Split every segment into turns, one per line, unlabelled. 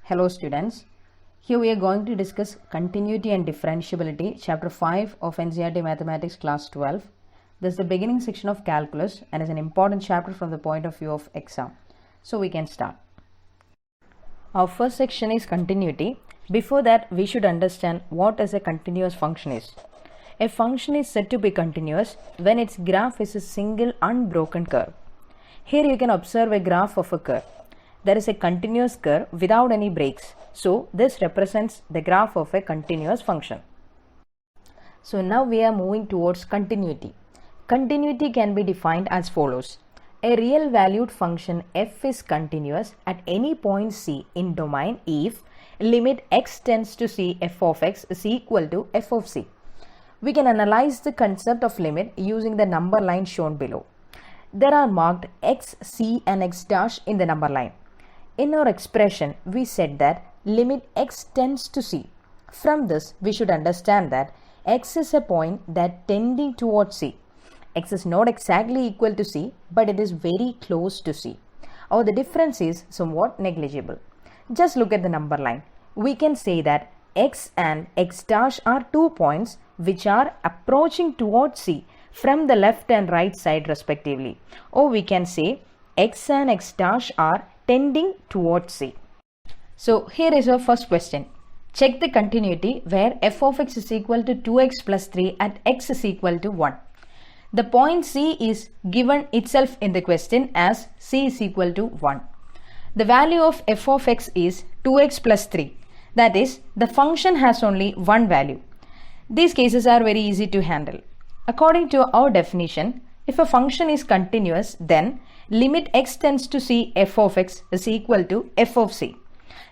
Hello students, here we are going to discuss continuity and differentiability, chapter 5 of NCERT Mathematics class 12. This is the beginning section of calculus and is an important chapter from the point of view of exam. So we can start. Our first section is continuity. Before that, we should understand what is a continuous function is. A function is said to be continuous when its graph is a single unbroken curve. Here you can observe a graph of a curve. There is a continuous curve without any breaks. So this represents the graph of a continuous function. So now we are moving towards continuity. Continuity can be defined as follows. A real valued function f is continuous at any point c in domain if limit x tends to c f of x is equal to f of c. We can analyze the concept of limit using the number line shown below. There are marked x, c and x dash in the number line. In our expression, we said that limit x tends to c. From this, we should understand that x is a point that tending towards c. X is not exactly equal to c, but it is very close to c. Or the difference is somewhat negligible. Just look at the number line. We can say that x and x dash are 2 points which are approaching towards c from the left and right side respectively. Or we can say x and x dash are tending towards c. So here is our first question. Check the continuity where f of x is equal to 2x plus 3 at x is equal to 1. The point c is given itself in the question as c is equal to 1. The value of f of x is 2x plus 3. That is, the function has only one value. These cases are very easy to handle. According to our definition, if a function is continuous, then limit x tends to c f of x is equal to f of c.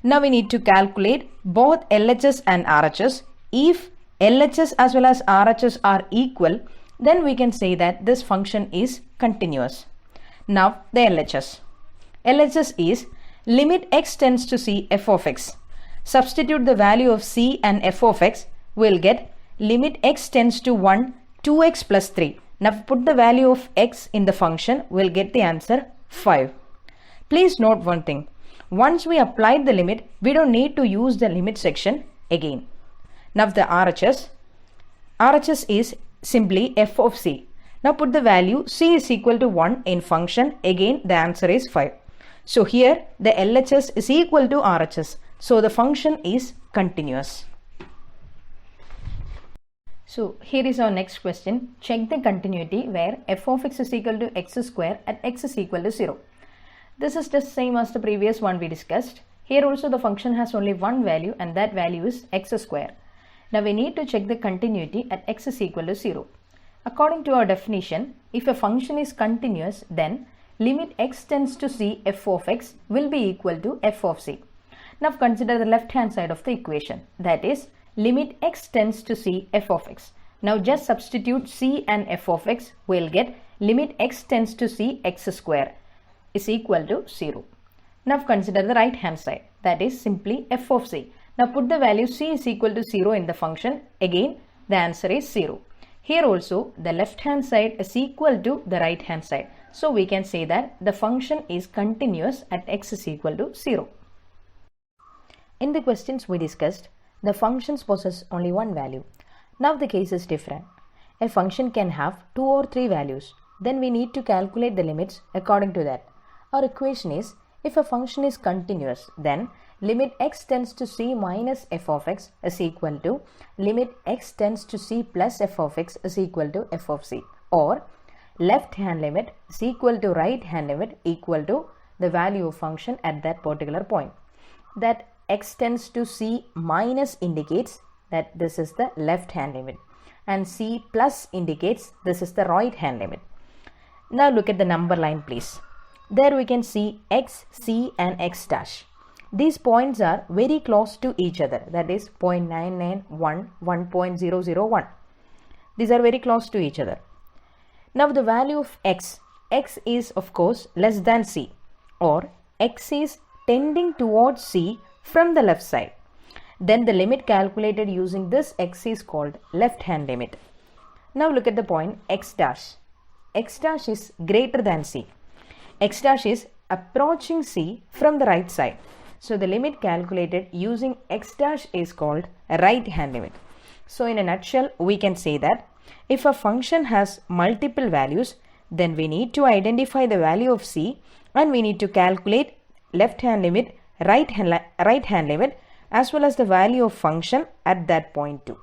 Now we need to calculate both LHS and RHS. If LHS as well as RHS are equal, then we can say that this function is continuous. Now the LHS. LHS is limit x tends to c f of x. Substitute the value of c and f of x, we'll get limit x tends to 1, 2x plus 3. Now put the value of x in the function, we'll get the answer 5. Please note one thing. Once we applied the limit, we don't need to use the limit section again. Now the RHS is simply f of c. Now put the value c is equal to 1 in function. Again the answer is 5. So here the LHS is equal to RHS. So the function is continuous. So here is our next question. Check the continuity where f of x is equal to x square at x is equal to 0. This is just same as the previous one we discussed. Here also the function has only one value and that value is x square. Now we need to check the continuity at x is equal to 0. According to our definition, if a function is continuous, then limit x tends to c f of x will be equal to f of c. Now consider the left hand side of the equation, that is limit x tends to c f of x. Now just substitute c and f of x, we'll get limit x tends to c x square is equal to 0. Now consider the right hand side, that is simply f of c. Now put the value c is equal to 0 in the function, again the answer is 0. Here also the left hand side is equal to the right hand side. So we can say that the function is continuous at x is equal to 0. In the questions we discussed, the functions possess only one value. Now the case is different. A function can have 2 or 3 values. Then we need to calculate the limits according to that. Our equation is, if a function is continuous, then limit x tends to c minus f of x is equal to limit x tends to c plus f of x is equal to f of c. Or left hand limit is equal to right hand limit equal to the value of function at that particular point. That x tends to c minus indicates that this is the left hand limit and c plus indicates this is the right hand limit. Now look at the number line please. There we can see x, c and x dash. These points are very close to each other, that is 0.991, 1.001. These are very close to each other. Now the value of x is of course less than c, or x is tending towards c from the left side. Then the limit calculated using this x is called left hand limit. Now look at the point x dash. X dash is greater than c. X dash is approaching c from the right side. So the limit calculated using x dash is called a right hand limit. So in a nutshell, we can say that if a function has multiple values, then we need to identify the value of c and we need to calculate left hand limit, right hand limit as well as the value of function at that point too.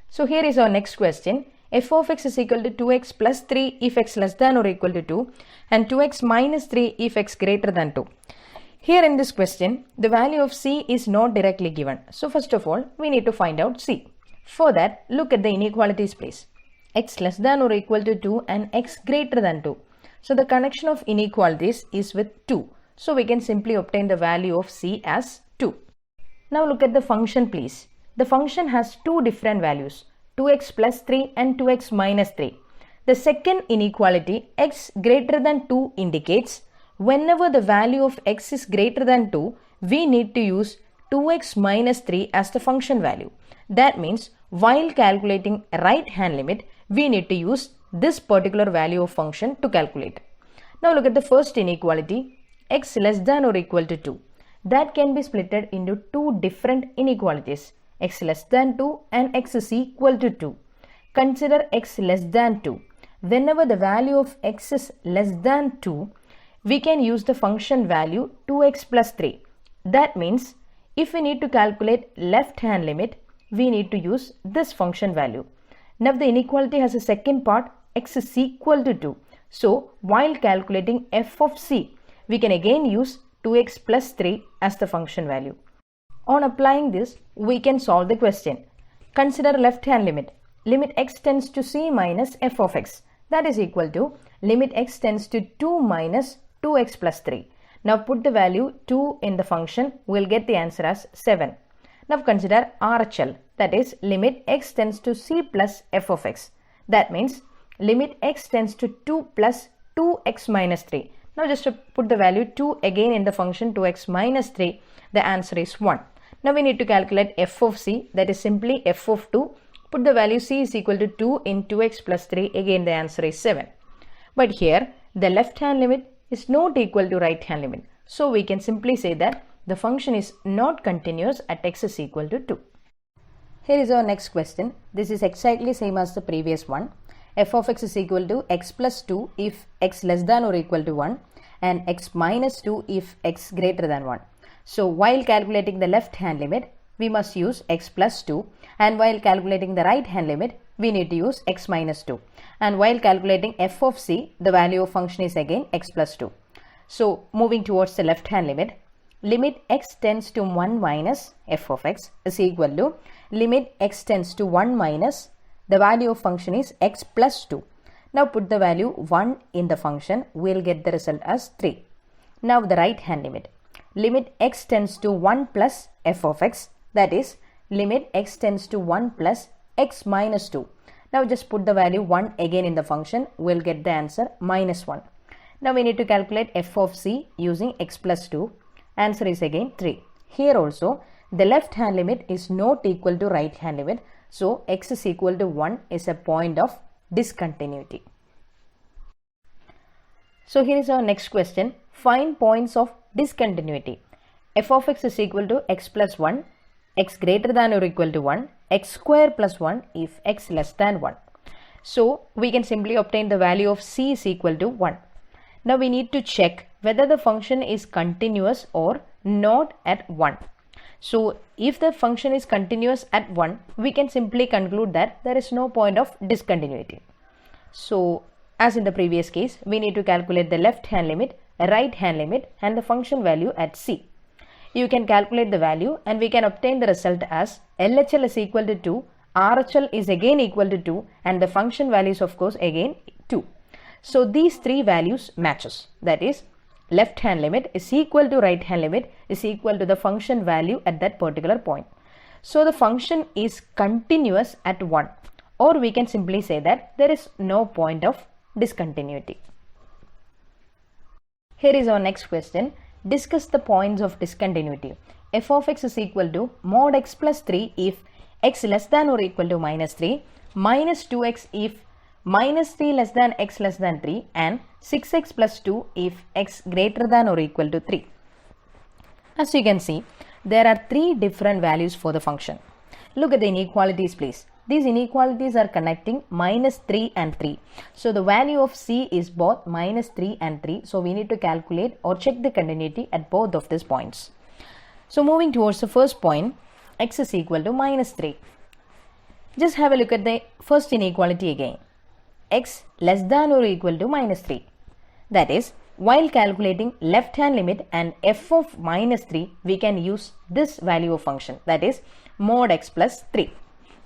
So here is our next question. F of x is equal to 2x plus 3 if x less than or equal to 2 and 2x minus 3 if x greater than 2. Here in this question, the value of c is not directly given. So first of all, we need to find out c. For that, look at the inequalities please. X less than or equal to 2 and x greater than 2. So the connection of inequalities is with 2. So we can simply obtain the value of c as 2. Now look at the function please. The function has two different values, 2x plus 3 and 2x minus 3. The second inequality, x greater than 2, indicates whenever the value of x is greater than 2, we need to use 2x minus 3 as the function value. That means while calculating right hand limit, we need to use this particular value of function to calculate. Now look at the first inequality, x less than or equal to 2. That can be splitted into two different inequalities, x less than 2 and x is equal to 2. Consider x less than 2. Whenever the value of x is less than 2, we can use the function value 2x plus 3. That means if we need to calculate left hand limit, we need to use this function value. Now the inequality has a second part, x is equal to 2. So while calculating f of c, we can again use 2x plus 3 as the function value. On applying this, we can solve the question. Consider left hand limit. Limit x tends to c minus f of x. That is equal to limit x tends to 2 minus 2x plus 3. Now put the value 2 in the function, we'll get the answer as 7. Now consider RHL, that is limit x tends to c plus f of x. That means limit x tends to 2 plus 2x minus 3. Now just to put the value 2 again in the function 2x minus 3, the answer is 1. Now we need to calculate f of c, that is simply f of 2. Put the value c is equal to 2 in 2x plus 3, again the answer is 7. But here the left hand limit is not equal to right hand limit. So we can simply say that the function is not continuous at x is equal to 2. Here is our next question. This is exactly same as the previous one. F of x is equal to x plus 2 if x less than or equal to 1 and x minus 2 if x greater than 1. So while calculating the left hand limit, we must use x plus 2, and while calculating the right hand limit, we need to use x minus 2. And while calculating f of c, the value of function is again x plus 2. So moving towards the left hand limit, limit x tends to 1 minus f of x is equal to limit x tends to 1 minus the value of function is x plus 2. Now put the value 1 in the function, we'll get the result as 3. Now the right hand limit, limit x tends to 1 plus f of x, that is limit x tends to 1 plus x minus 2. Now just put the value 1 again in the function, we'll get the answer minus 1. Now we need to calculate f of c using x plus 2. Answer is again 3. Here also the left hand limit is not equal to right hand limit. So x is equal to 1 is a point of discontinuity. So here is our next question. Find points of discontinuity. F of x is equal to x plus 1, x greater than or equal to 1, x square plus 1 if x less than 1. So we can simply obtain the value of c is equal to 1. Now we need to check whether the function is continuous or not at 1. So if the function is continuous at 1, we can simply conclude that there is no point of discontinuity. So as in the previous case, we need to calculate the left hand limit, right hand limit and the function value at c. You can calculate the value and we can obtain the result as LHL is equal to 2, RHL is again equal to 2 and the function value is of course again 2. So these three values matches, that is left hand limit is equal to right hand limit is equal to the function value at that particular point. So the function is continuous at 1, or we can simply say that there is no point of discontinuity. Here is our next question. Discuss the points of discontinuity. F of x is equal to mod x plus 3 if x less than or equal to minus 3, minus 2x if minus 3 less than x less than 3 and 6x plus 2 if x greater than or equal to 3. As you can see, there are three different values for the function. Look at the inequalities please. These inequalities are connecting minus 3 and 3. So the value of c is both minus 3 and 3. So we need to calculate or check the continuity at both of these points. So moving towards the first point, x is equal to minus 3. Just have a look at the first inequality again. X less than or equal to minus 3. That is, while calculating left hand limit and f of minus 3, we can use this value of function, that is mod x plus 3.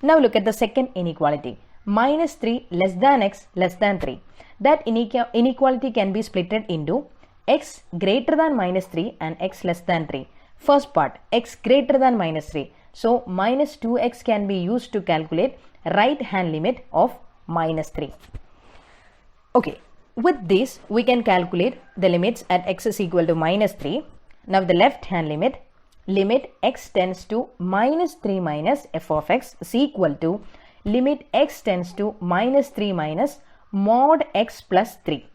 Now look at the second inequality, minus 3 less than x less than 3. That inequality can be splitted into x greater than minus 3 and x less than 3. First part, x greater than minus 3. So minus 2x can be used to calculate right hand limit of minus 3. Okay. With this, we can calculate the limits at x is equal to minus 3. Now the left hand limit x tends to minus 3 minus f of x is equal to limit x tends to minus 3 minus mod x plus 3.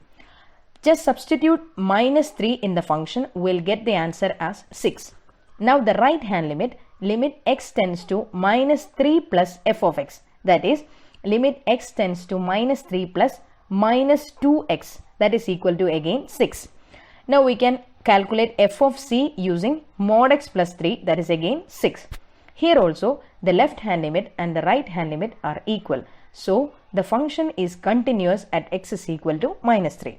Just substitute minus 3 in the function, we'll get the answer as 6. Now the right hand limit x tends to minus 3 plus f of x, that is limit x tends to minus 3 plus minus 2x, that is equal to again 6. Now we can calculate f of c using mod x plus 3, that is again 6. Here also the left hand limit and the right hand limit are equal. So the function is continuous at x is equal to minus 3.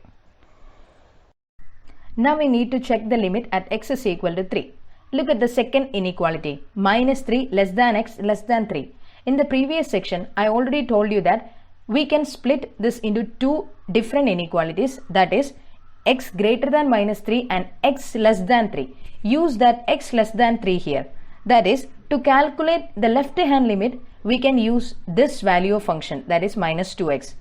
Now we need to check the limit at x is equal to 3. Look at the second inequality, minus 3 less than x less than 3. In the previous section, I already told you that we can split this into two different inequalities, that is x greater than minus 3 and x less than 3. Use that x less than 3 here. That is, to calculate the left hand limit, we can use this value of function, that is minus 2x.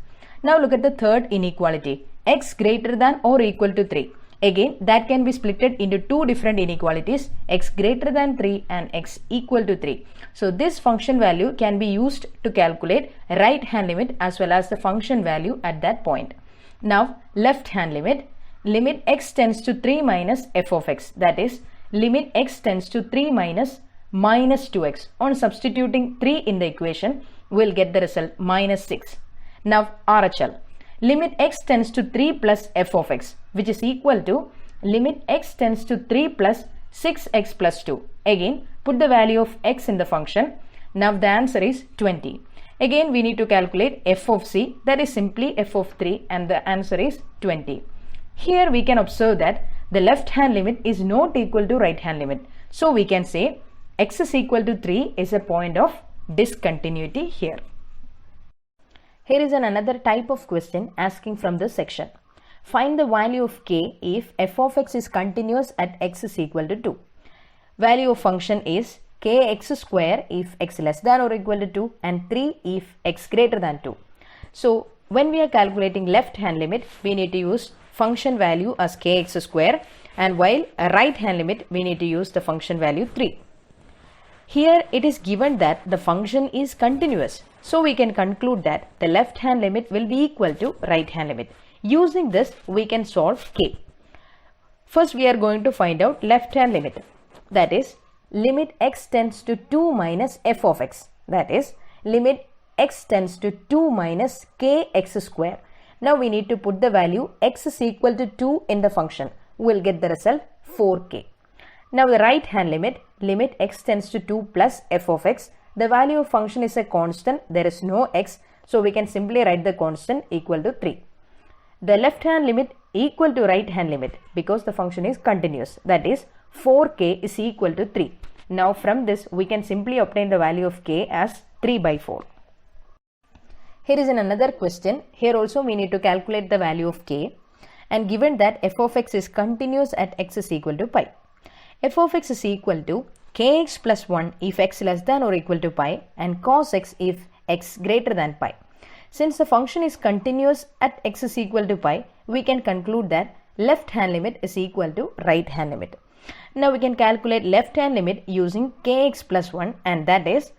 Now look at the third inequality, x greater than or equal to 3. Again, that can be splitted into two different inequalities, x greater than 3 and x equal to 3. So this function value can be used to calculate right hand limit as well as the function value at that point. Now left hand limit x tends to 3 minus f of x, that is limit x tends to 3 minus 2x. On substituting 3 in the equation, we'll get the result minus 6. Now RHL. Limit x tends to 3 plus f of x, which is equal to limit x tends to 3 plus 6x plus 2. Again, put the value of x in the function. Now the answer is 20. Again, we need to calculate f of c, that is simply f of 3, and the answer is 20. Here we can observe that the left hand limit is not equal to right hand limit. So we can say x is equal to 3 is a point of discontinuity here. Here is another type of question asking from this section. Find the value of k if f of x is continuous at x is equal to 2. Value of function is kx square if x less than or equal to 2 and 3 if x greater than 2. So when we are calculating left hand limit, we need to use function value as kx square, and while a right hand limit, we need to use the function value 3. Here it is given that the function is continuous. So we can conclude that the left hand limit will be equal to right hand limit. Using this, we can solve k. First we are going to find out left hand limit. That is limit x tends to 2 minus f of x. That is limit x tends to 2 minus kx square. Now we need to put the value x is equal to 2 in the function. We will get the result 4k. Now the right hand limit x tends to 2 plus f of x. The value of function is a constant, there is no x, so we can simply write the constant equal to 3. The left hand limit equal to right hand limit because the function is continuous, that is 4k is equal to 3. Now from this we can simply obtain the value of k as 3 by 4. Here is another question. Here also we need to calculate the value of k, and given that f of x is continuous at x is equal to pi. F of x is equal to kx plus 1 if x less than or equal to pi and cos x if x greater than pi. Since the function is continuous at x is equal to pi, we can conclude that left hand limit is equal to right hand limit. Now we can calculate left hand limit using kx plus 1, and that is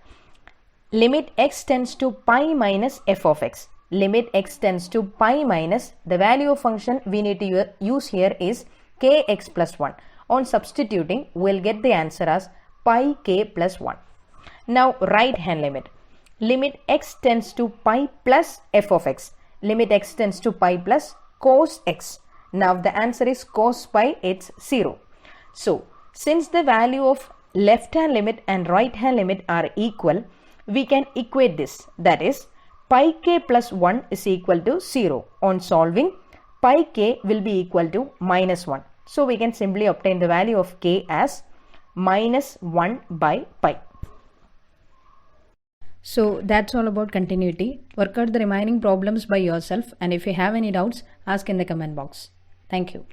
limit x tends to pi minus f of x. limit x tends to pi minus, the value of function we need to use here is kx plus 1. On substituting, we'll get the answer as pi k plus 1. Now right hand limit. Limit x tends to pi plus f of x. Limit x tends to pi plus cos x. Now the answer is cos pi, it's 0. So since the value of left hand limit and right hand limit are equal, we can equate this. That is, pi k plus 1 is equal to 0. On solving, pi k will be equal to minus 1. So we can simply obtain the value of k as minus 1 by pi. So that's all about continuity. Work out the remaining problems by yourself, and if you have any doubts, ask in the comment box. Thank you.